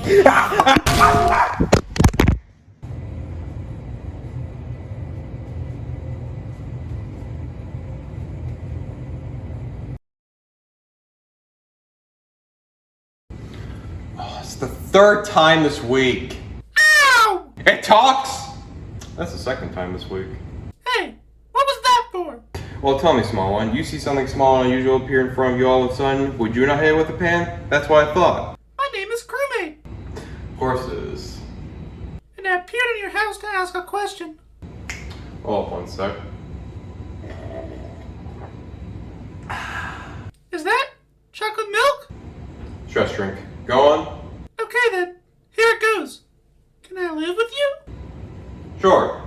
Oh, it's the third time this week. Ow! It talks! That's the second time this week. Hey, what was that for? Well, tell me, small one, you see something small and unusual appear in front of you all of a sudden, would you not hit it with a pan? That's what I thought. My name is Crewmate. Of course it is. And I appeared in your house to ask a question. Hold up one sec. Is that chocolate milk? Stress drink. Go on. Okay then, here it goes. Can I live with you? Sure.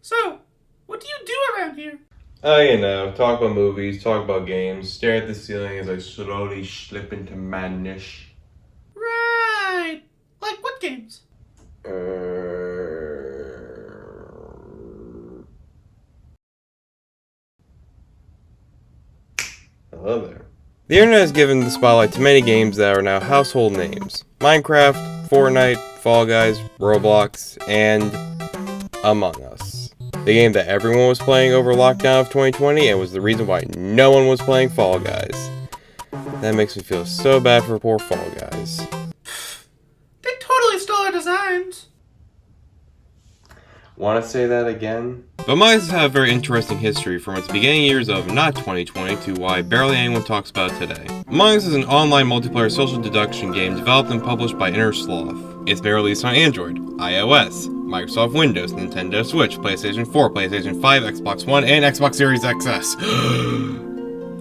So, what do you do around here? Oh, you know, talk about movies, talk about games, stare at the ceiling as I slowly slip into madness. Right. Like what games? Hello there. The internet has given the spotlight to many games that are now household names. Minecraft, Fortnite, Fall Guys, Roblox, and Among Us. The game that everyone was playing over lockdown of 2020 and was the reason why no one was playing Fall Guys. That makes me feel so bad for poor Fall Guys. They totally stole our designs. Want to say that again? But Among Us has had a very interesting history from its beginning years of not 2020 to why barely anyone talks about it today. Among Us is an online multiplayer social deduction game developed and published by Inner Sloth. It's been released on Android, iOS, Microsoft Windows, Nintendo Switch, PlayStation 4, PlayStation 5, Xbox One, and Xbox Series XS.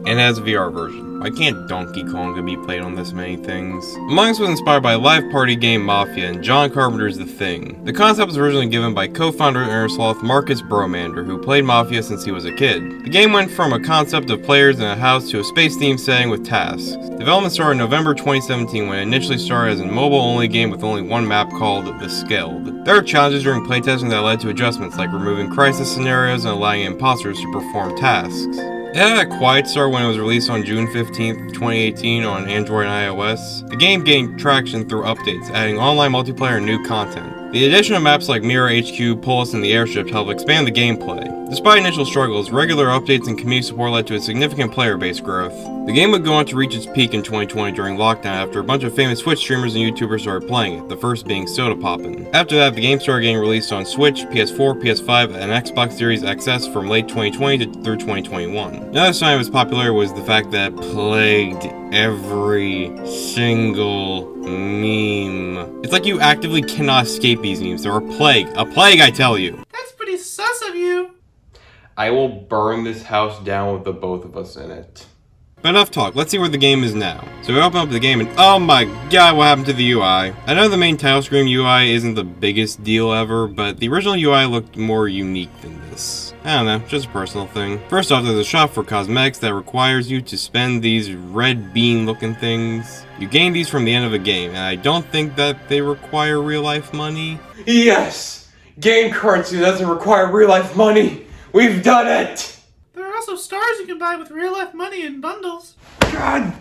And has a VR version. Why can't Donkey Kong be played on this many things? Among Us was inspired by live party game Mafia and John Carpenter's The Thing. The concept was originally given by co-founder of Innersloth Marcus Bromander, who played Mafia since he was a kid. The game went from a concept of players in a house to a space-themed setting with tasks. Development started in November 2017 when it initially started as a mobile-only game with only one map called The Skeld. There were challenges during playtesting that led to adjustments like removing crisis scenarios and allowing imposters to perform tasks. It had a quiet start when it was released on June 15th, 2018 on Android and iOS. The game gained traction through updates, adding online multiplayer and new content. The addition of maps like Mirror HQ, Pulse, and the Airship helped expand the gameplay. Despite initial struggles, regular updates and community support led to a significant player base growth. The game would go on to reach its peak in 2020 during lockdown after a bunch of famous Twitch streamers and YouTubers started playing it, the first being Soda Poppin'. After that, the game started getting released on Switch, PS4, PS5, and Xbox Series XS from late 2020 through 2021. Another sign of its popularity was the fact that it plagued every single meme. It's like you actively cannot escape these memes. They're a plague, I tell you. That's pretty sus of you. I will burn this house down with the both of us in it. But enough talk, let's see where the game is now. So we open up the game and oh my god, what happened to the UI? I know the main title screen UI isn't the biggest deal ever, but the original UI looked more unique than this. I don't know, just a personal thing. First off, there's a shop for cosmetics that requires you to spend these red bean looking things. You gain these from the end of a game, and I don't think that they require real life money. Yes! Game currency doesn't require real life money! We've done it! There are also stars you can buy with real life money in bundles. God!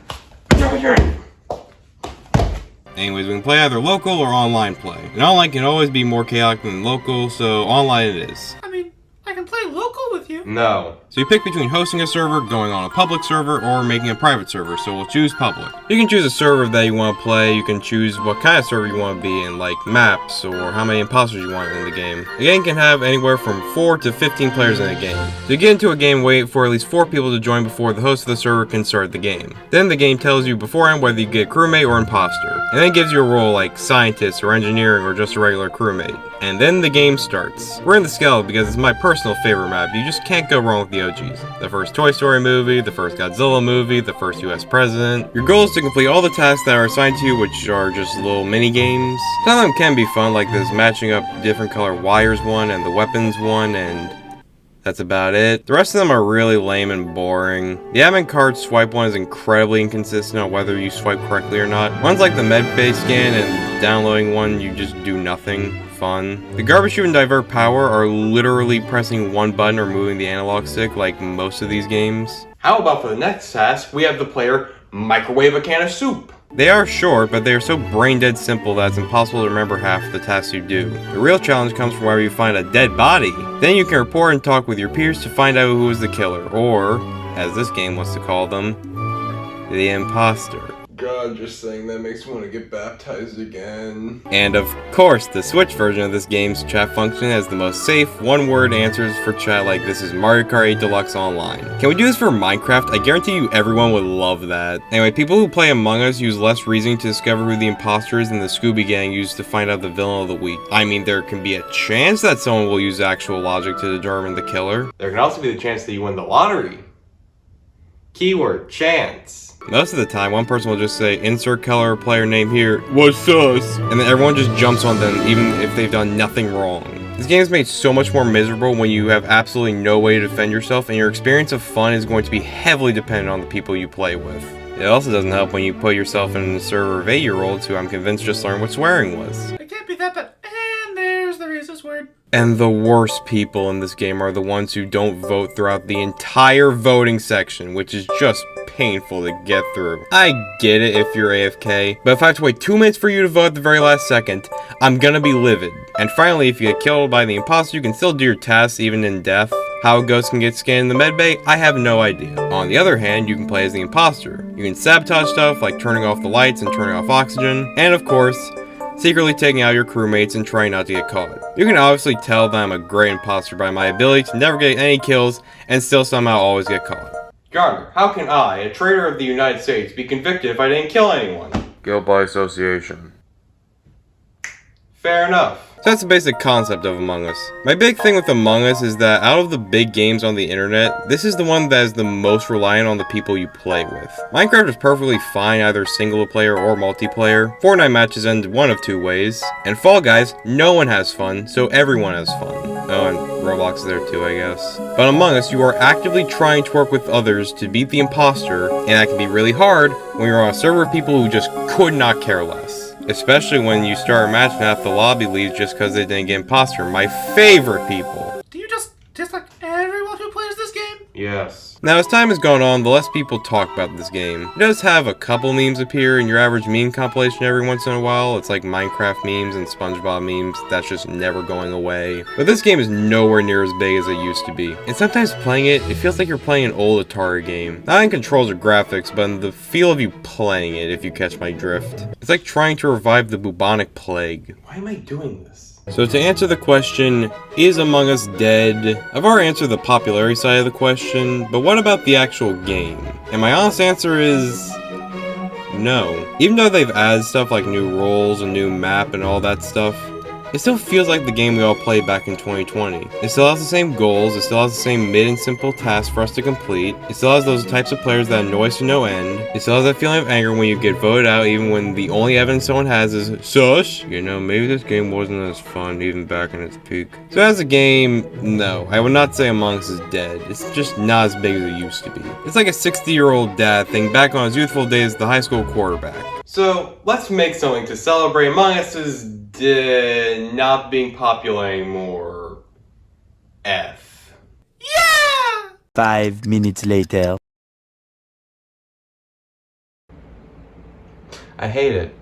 Anyways, we can play either local or online play. And online can always be more chaotic than local, so online it is. I mean, I can play local with you. No. So you pick between hosting a server, going on a public server, or making a private server, so we'll choose public. You can choose a server that you want to play, you can choose what kind of server you want to be in, like maps, or how many imposters you want in the game. The game can have anywhere from 4 to 15 players in a game. So you get into a game, wait for at least 4 people to join before the host of the server can start the game. Then the game tells you beforehand whether you get crewmate or imposter, and then gives you a role like scientist or engineering or just a regular crewmate. And then the game starts. We're in the Skeld because it's my personal favorite map. You just can't go wrong with the OGs. The first Toy Story movie, the first Godzilla movie, the first US president. Your goal is to complete all the tasks that are assigned to you, which are just little mini games. Some of them can be fun, like this matching up different color wires one and the weapons one, and that's about it. The rest of them are really lame and boring. The admin card swipe one is incredibly inconsistent on whether you swipe correctly or not. One's like the med bay scan, and downloading one you just do nothing. fun. The garbage chute and divert power are literally pressing one button or moving the analog stick like most of these games. How about for the next task, we have the player microwave a can of soup. They are short, but they are so brain-dead simple that it's impossible to remember half the tasks you do. The real challenge comes from wherever you find a dead body. Then you can report and talk with your peers to find out who is the killer, or, as this game wants to call them, the imposter. God, just saying that makes me want to get baptized again. And of course, the Switch version of this game's chat function has the most safe, one-word answers for chat like this is Mario Kart 8 Deluxe Online. Can we do this for Minecraft? I guarantee you everyone would love that. Anyway, people who play Among Us use less reasoning to discover who the imposter is than the Scooby Gang used to find out the villain of the week. I mean, there can be a chance that someone will use actual logic to determine the killer. There can also be the chance that you win the lottery. Keyword, chance. Most of the time, one person will just say, insert color or player name here, what's sus? And then everyone just jumps on them, even if they've done nothing wrong. This game is made so much more miserable when you have absolutely no way to defend yourself, and your experience of fun is going to be heavily dependent on the people you play with. It also doesn't help when you put yourself in a server of 8-year-olds who I'm convinced just learned what swearing was. It can't be that bad. And there's the racist word. And the worst people in this game are the ones who don't vote throughout the entire voting section, which is just painful to get through. I get it if you're AFK, but if I have to wait 2 minutes for you to vote at the very last second, I'm gonna be livid. And finally, if you get killed by the imposter, you can still do your tasks even in death. How ghosts can get scanned in the medbay, I have no idea. On the other hand, you can play as the imposter. You can sabotage stuff like turning off the lights and turning off oxygen, and of course, secretly taking out your crewmates and trying not to get caught. You can obviously tell that I'm a great imposter by my ability to never get any kills and still somehow always get caught. Gardner, how can I, a traitor of the United States, be convicted if I didn't kill anyone? Guilt by association. Fair enough. So that's the basic concept of Among Us. My big thing with Among Us is that out of the big games on the internet, this is the one that is the most reliant on the people you play with. Minecraft is perfectly fine either single player or multiplayer. Fortnite matches end one of two ways. And Fall Guys, no one has fun, so everyone has fun. Oh, and Roblox is there too, I guess. But Among Us, you are actively trying to work with others to beat the imposter, and that can be really hard when you're on a server of people who just could not care less. Especially when you start a match and half the lobby leaves just because they didn't get imposter. My favorite people. Do you just dislike everyone who plays this game? Yes. Now, as time has gone on, the less people talk about this game. It does have a couple memes appear in your average meme compilation every once in a while. It's like Minecraft memes and SpongeBob memes. That's just never going away. But this game is nowhere near as big as it used to be. And sometimes playing it feels like you're playing an old Atari game. Not in controls or graphics, but in the feel of you playing it, if you catch my drift. It's like trying to revive the bubonic plague. Why am I doing this? So to answer the question, is Among Us dead? I've already answered the popularity side of the question, but what about the actual game? And my honest answer is no. Even though they've added stuff like new roles, a new map, and all that stuff, it still feels like the game we all played back in 2020. It still has the same goals, it still has the same mid and simple tasks for us to complete, it still has those types of players that annoy us to no end, it still has that feeling of anger when you get voted out even when the only evidence someone has is sus. You know, maybe this game wasn't as fun even back in its peak. So as a game, no, I would not say Among Us is dead. It's just not as big as it used to be. It's like a 60-year-old dad thing back on his youthful days as the high school quarterback. So let's make something to celebrate Among Us's not being popular anymore. F. Yeah! 5 minutes later. I hate it.